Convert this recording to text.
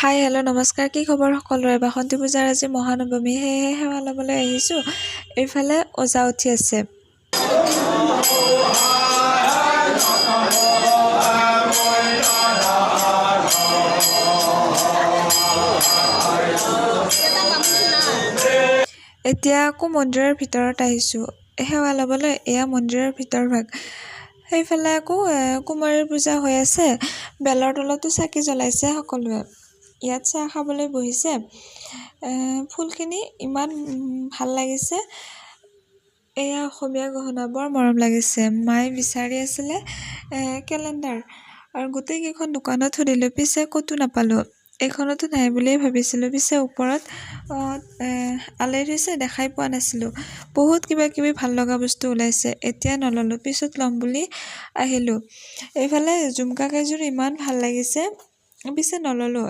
Hi hello' নমস্কাৰ, কি খবৰ সকলোৰে? বাসন্তী পূজাৰ আজি মহানৱমী, সেয়েহে সেৱা ল'বলৈ আহিছোঁ। এইফালে ওজা উঠি আছে। এতিয়া আকৌ মন্দিৰৰ ভিতৰত আহিছোঁ সেৱা ল'বলৈ। এয়া মন্দিৰৰ ভিতৰ ভাগ। সেইফালে আকৌ কুমাৰীৰ পূজা হৈ আছে। বেলৰ তলতো চাকি জ্বলাইছে সকলোৱে। ইয়াত চাহ খাবলৈ বহিছে। ফুলখিনি ইমান ভাল লাগিছে। এয়া অসমীয়া গহনা, বৰ মৰম লাগিছে। মায়ে বিচাৰি আছিলে কেলেণ্ডাৰ, আৰু গোটেইকেইখন দোকানত সুধিলোঁ, পিছে ক'তো নাপালোঁ। এইখনতো নাই বুলিয়ে ভাবিছিলোঁ, পিছে ওপৰত আলাই থৈছে, দেখাই পোৱা নাছিলোঁ। বহুত কিবা কিবি ভাল লগা বস্তু ওলাইছে। এতিয়া নল'লোঁ, পিছত ল'ম বুলি আহিলোঁ। এইফালে জুমকা কেইযোৰ ইমান ভাল লাগিছে, পিছে নল'লোঁ।